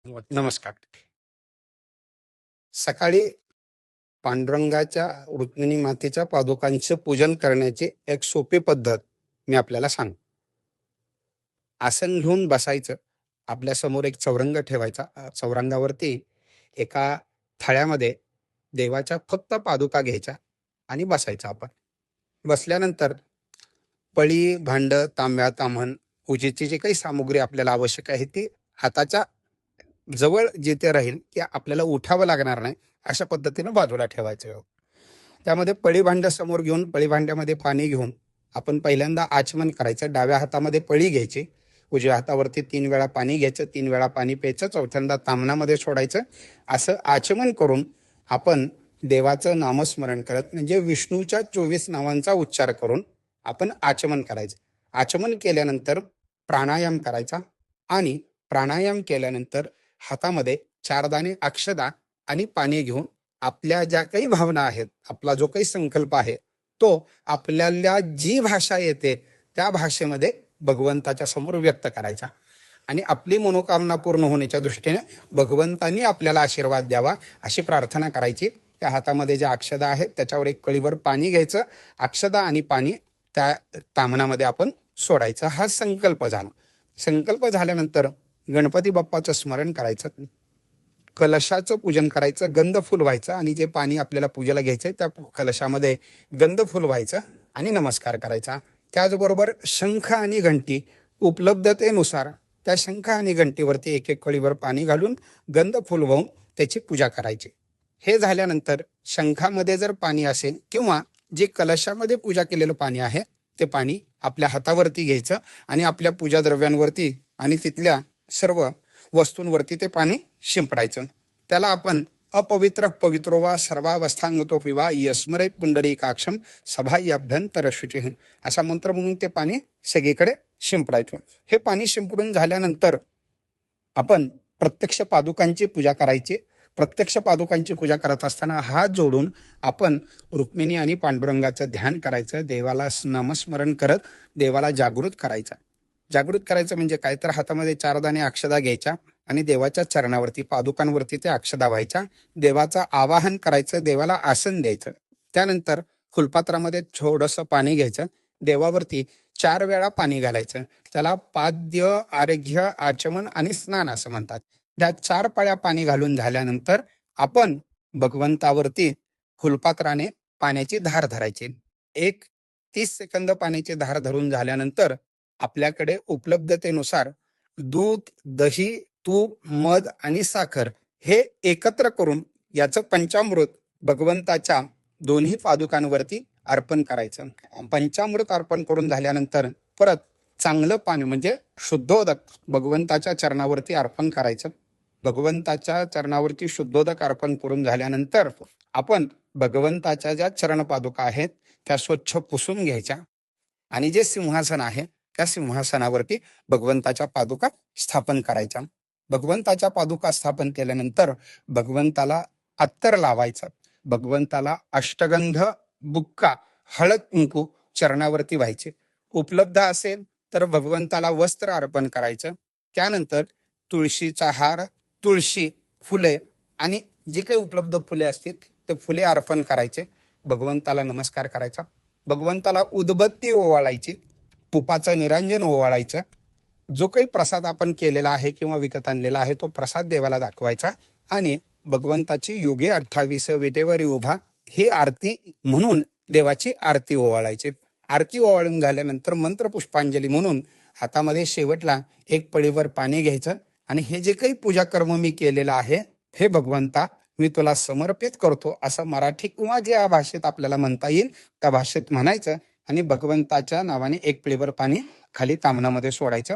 नमस्कार. सकाळी पांडुरंगाच्या रुक्मिणी मातेच्या पादुकांचं पूजन करण्याची एक सोपी पद्धत मी आपल्याला सांगतो. आसन घेऊन बसायचं. आपल्या समोर एक चौरंग ठेवायचा. चौरंगावरती एका थाळ्यामध्ये देवाच्या फक्त पादुका घ्यायच्या आणि बसायचं आपण. बसल्यानंतर पळी, भांड, तांब्या, ताम्हण, पूजेची जी काही सामुग्री आपल्याला आवश्यक आहे ती हाताच्या जवळ जिथे राहील की आपल्याला उठावं लागणार नाही अशा पद्धतीनं बाजूला ठेवायचं. त्यामध्ये पळी भांड समोर घेऊन पळी भांड्यामध्ये पाणी घेऊन आपण पहिल्यांदा आचमन करायचं. डाव्या हातामध्ये पळी घ्यायची, उजव्या हातावरती 3 वेळा पाणी घ्यायचं, 3 वेळा पाणी प्यायचं, चौथ्यांदा ताम्हणामध्ये सोडायचं. असं आचमन करून आपण देवाचं नामस्मरण करत म्हणजे विष्णूच्या 24 नावांचा उच्चार करून आपण आचमन करायचं. आचमन केल्यानंतर प्राणायाम करायचा आणि प्राणायाम केल्यानंतर हातामध्ये 4 दाणे अक्षदा आणि पाणी घेऊन आपल्या ज्या काही भावना आहेत, आपला जो काही संकल्प आहे तो आपल्याला जी भाषा येते त्या भाषेमध्ये भगवंताच्या समोर व्यक्त करायचा आणि आपली मनोकामना पूर्ण होण्याच्या दृष्टीने भगवंतांनी आपल्याला आशीर्वाद द्यावा अशी प्रार्थना करायची. त्या हातामध्ये ज्या अक्षदा आहेत त्याच्यावर एक कळीभर पाणी घ्यायचं. अक्षदा आणि पाणी त्या ताम्हणामध्ये आपण सोडायचं. हा संकल्प झाला. संकल्प झाल्यानंतर गणपती बाप्पाचं स्मरण करायचं, कलशाचं पूजन करायचं, गंध फुल व्हायचं आणि जे पाणी आपल्याला पूजेला घ्यायचंय त्या कलशामध्ये गंध फुल व्हायचं आणि नमस्कार करायचा. त्याचबरोबर शंख आणि घंटी उपलब्धतेनुसार त्या शंख आणि घंटीवरती एक एक कळीभर पाणी घालून गंध फुल वाहून त्याची पूजा करायची. हे झाल्यानंतर शंखामध्ये जर पाणी असेल किंवा जे कलशामध्ये पूजा केलेलं पाणी आहे ते पाणी आपल्या हातावरती घ्यायचं आणि आपल्या पूजा द्रव्यांवरती आणि तिथल्या सर्व वस्तूंवरती ते पाणी शिंपडायचं. त्याला आपण अपवित्र पवित्रो वा सर्वावस्थांगतो पिवा यस्मरे पुंडरीकाक्षम सभाभ्यंतर शुचिः असा मंत्र म्हणून ते पाणी सगळीकडे शिंपडायचं. हे पाणी शिंपडून झाल्यानंतर आपण प्रत्यक्ष पादुकांची पूजा करायची. प्रत्यक्ष पादुकांची पूजा करत असताना हात जोडून आपण रुक्मिणी आणि पांडुरंगाचं ध्यान करायचं. देवाला नामस्मरण करत देवाला जागृत करायचं. जागृत करायचं म्हणजे काय तर हातामध्ये 4 दाणे अक्षदा घ्यायच्या आणि देवाच्या चरणावरती पादुकांवरती ते अक्षदा व्हायच्या. देवाचं आवाहन करायचं, देवाला आसन द्यायचं. त्यानंतर फुलपात्रामध्ये थोडंसं पाणी घ्यायचं, देवावरती 4 वेळा पाणी घालायचं. त्याला पाद्य, अर्घ्य, आचमन आणि स्नान असं म्हणतात. त्या 4 पाळ्या पाणी घालून झाल्यानंतर आपण भगवंतावरती फुलपात्राने पाण्याची धार धरायची. 30 सेकंद पाण्याची धार धरून झाल्यानंतर आपल्याकडे उपलब्धतेनुसार दूध, दही, तूप, मध आणि साखर हे एकत्र करून याचं पंचामृत भगवंताच्या दोन्ही पादुकांवरती अर्पण करायचं. पंचामृत अर्पण करून झाल्यानंतर परत चांगलं पाणी म्हणजे शुद्धोदक भगवंताच्या चरणावरती अर्पण करायचं. भगवंताच्या चरणावरती शुद्धोदक अर्पण करून झाल्यानंतर आपण भगवंताच्या ज्या चरणपादुका आहेत त्या स्वच्छ पुसून घ्यायच्या आणि जे सिंहासन आहे त्या सिंहासनावरती भगवंताच्या पादुका स्थापन करायच्या. भगवंताच्या पादुका स्थापन केल्यानंतर भगवंताला अत्तर लावायचं. भगवंताला अष्टगंध, बुक्का, हळद, कुंकू चरणावरती व्हायचे. उपलब्ध असेल तर भगवंताला वस्त्र अर्पण करायचं. त्यानंतर तुळशीचा हार, तुळशी, फुले आणि जी काही उपलब्ध फुले असतील ते फुले अर्पण करायचे. भगवंताला नमस्कार करायचा. भगवंताला उदबत्ती ओवाळायची, तुपाचं निरांजन ओवाळायचं. जो काही प्रसाद आपण केलेला आहे किंवा विकत आणलेला आहे तो प्रसाद देवाला दाखवायचा आणि भगवंताची योगे 28 विटेवरी उभा ही आरती म्हणून देवाची आरती ओवाळायची. आरती ओवाळून झाल्यानंतर मंत्र पुष्पांजली म्हणून हातामध्ये शेवटला एक पळीवर पाणी घ्यायचं आणि हे जे काही पूजा कर्म मी केलेलं आहे हे भगवंता मी तुला समर्पित करतो असं मराठी किंवा ज्या भाषेत आपल्याला म्हणता येईल त्या भाषेत म्हणायचं आणि भगवंताच्या नावाने एक पिळीभर पाणी खाली ताम्हणामध्ये सोडायचं.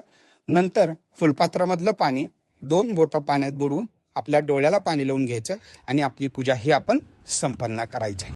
नंतर फुलपात्रामधलं पाणी 2 बोटं पाण्यात बुडवून आपल्या डोळ्याला पाणी लावून घ्यायचं आणि आपली पूजा ही आपण संपन्न करायची.